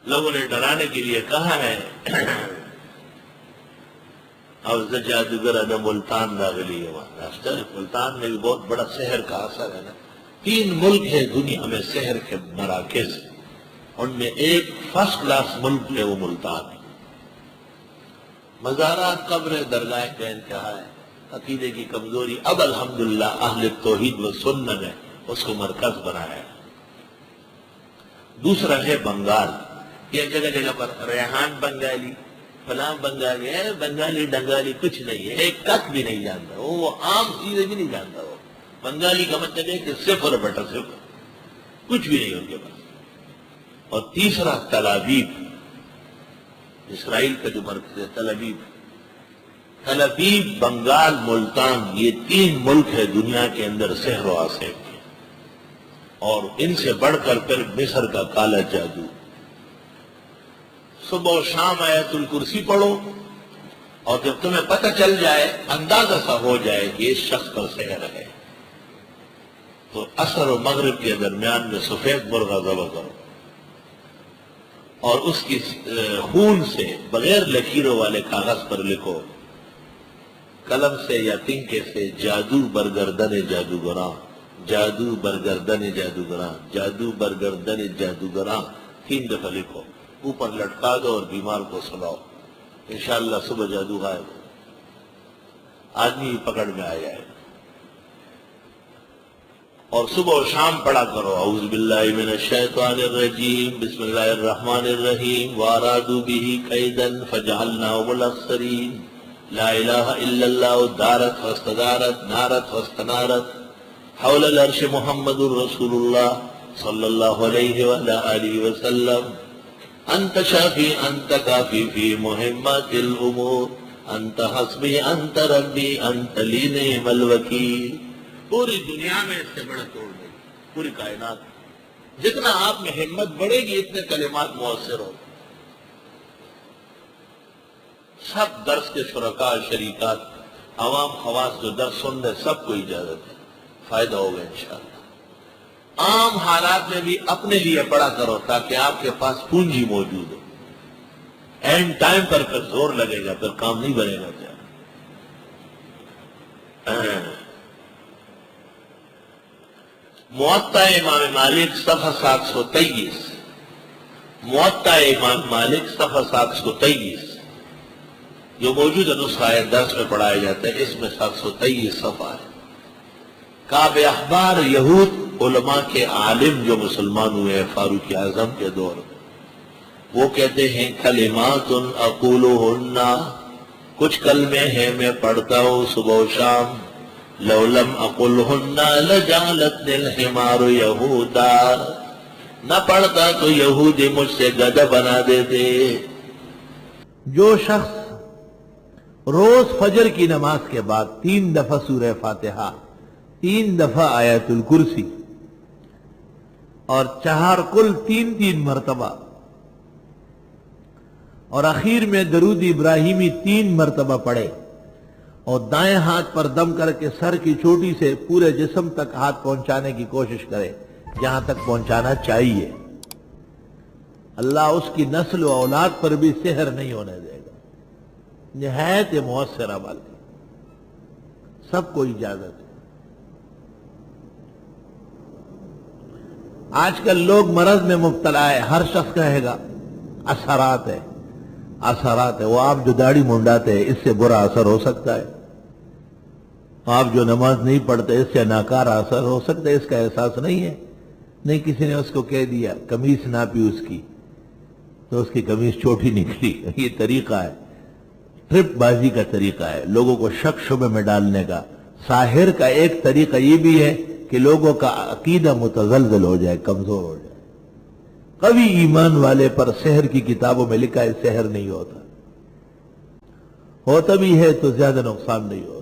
لوگوں نے ڈرانے کے لیے کہا ہے اور جادوگر نہ ملتان داغلی ہے، ملتان میں بھی بہت بڑا سحر کا اثر ہے نا۔ 3 ملک ہے دنیا میں سحر کے مراکز، ان میں ایک فرسٹ کلاس ملک ہے وہ ملتان ہے۔ مزارات، قبر، درگاہ کا انتہا ہے، عقیدے کی کمزوری اب الحمدللہ اہل توحید و سنت نے اس کو مرکز بنایا ہے۔ دوسرا ہے بنگال، یہ جگہ جگہ پر ریحان بنگالی، فلاں بنگالی ہے، بنگالی ڈنگالی کچھ نہیں ہے، ایک تک بھی نہیں جانتا وہ عام چیزیں بھی نہیں جانتا وہ بنگالی کا مطلب ہے کہ صفر بٹا صفر، کچھ بھی نہیں ان کے پاس۔ اور تیسرا تل ابیب، اسرائیل کا جو مرکز ہے تل ابیب، بنگال، ملتان، یہ 3 ملک ہے دنیا کے اندر سحر و آسیب کے، اور ان سے بڑھ کر پھر مصر کا کالا جادو۔ صبح و شام آیت الکرسی پڑھو، اور جب تمہیں پتہ چل جائے، اندازہ سا ہو جائے کہ اس شخص پر سحر ہے، تو عصر و مغرب کے درمیان میں سفید مرغہ ذبح کرو، اور اس کی خون سے بغیر لکیروں والے کاغذ پر لکھو، قلم سے یا تنکے سے، جادو برگردن جادوگراں، جادو برگردن جادوگراں، جادو برگردن جادوگراں، 3 دفعہ لکھو، اوپر لٹکا دو اور بیمار کو سلاؤ، انشاءاللہ صبح جادو غائب ہو، آدمی پکڑ میں آ جائے۔ اور صبح و شام پڑھا کرو اعوذ باللہ من الشیطان الرجیم بسم اللہ الرحمن الرحیم وارادوا به کیدا فجعلناهم الاخسرین، لا الہ الا اللہ دارت واستدارت نارت واستنارت حول العرش محمد رسول اللہ صلی اللہ علیہ وآلہ آلہ وسلم، انت شافی انت کافی فی مہمات الامور، انت حسبی انت ربی انت لی نعم الوکیل۔ پوری دنیا میں اس سے بڑا توڑ گئی، پوری کائنات، جتنا آپ میں ہمت بڑھے گی اتنے کلمات مؤثر ہو۔ سب درس کے شرکاء شریکات، عوام خواص جو درس سن رہے سب کو اجازت ہے، فائدہ ہوگا انشاءاللہ۔ عام حالات میں بھی اپنے لیے پڑھا کرو تاکہ آپ کے پاس پونجی موجود ہو، اینڈ ٹائم پر پھر زور لگے گا، پھر کام نہیں بنے گا۔ موطا امام مالک صفحہ 723، موطا امام مالک صفحہ 723 جو موجودہ نسخہ ہے درس میں پڑھایا جاتا ہے، اس میں 723 صفحہ ہے۔ کعب احبار یہود علماء کے عالم جو مسلمان ہوئے ہیں فاروق اعظم کے دور میں، وہ کہتے ہیں کلمات اقولہن، کچھ کلمے ہیں میں پڑھتا ہوں صبح و شام، لو لم اقلہن لجعلتنی الحمار یہودا، نہ پڑھتا تو یہودی مجھ سے گدھا بنا دیتے۔ جو شخص روز فجر کی نماز کے بعد 3 دفعہ سورہ فاتحہ، 3 دفعہ آیت الکرسی، اور چہار کل 3 مرتبہ، اور اخیر میں درود ابراہیمی 3 مرتبہ پڑھے، اور دائیں ہاتھ پر دم کر کے سر کی چوٹی سے پورے جسم تک ہاتھ پہنچانے کی کوشش کرے جہاں تک پہنچانا چاہیے، اللہ اس کی نسل و اولاد پر بھی سحر نہیں ہونے دے گا۔ نہایت مؤثر عمل ہے، سب کو اجازت ہے۔ آج کل لوگ مرض میں مبتلا ہے، ہر شخص کہے گا اثرات ہے، اثرات ہے۔ وہ آپ جو داڑھی منڈاتے ہیں اس سے برا اثر ہو سکتا ہے، آپ جو نماز نہیں پڑھتے اس سے ناکارہ اثر ہو سکتا ہے، اس کا احساس نہیں ہے۔ نہیں، کسی نے اس کو کہہ دیا قمیص ناپی اس کی تو اس کی قمیص چھوٹی نکلی، یہ طریقہ ہے، ٹرپ بازی کا طریقہ ہے، لوگوں کو شک شبہ میں ڈالنے کا۔ ساحر کا ایک طریقہ یہ بھی ہے کہ لوگوں کا عقیدہ متزلزل ہو جائے، کمزور ہو جائے۔ قوی ایمان والے پر سحر کی کتابوں میں لکھا ہے سحر نہیں ہوتا، ہوتا بھی ہے تو زیادہ نقصان نہیں ہوتا۔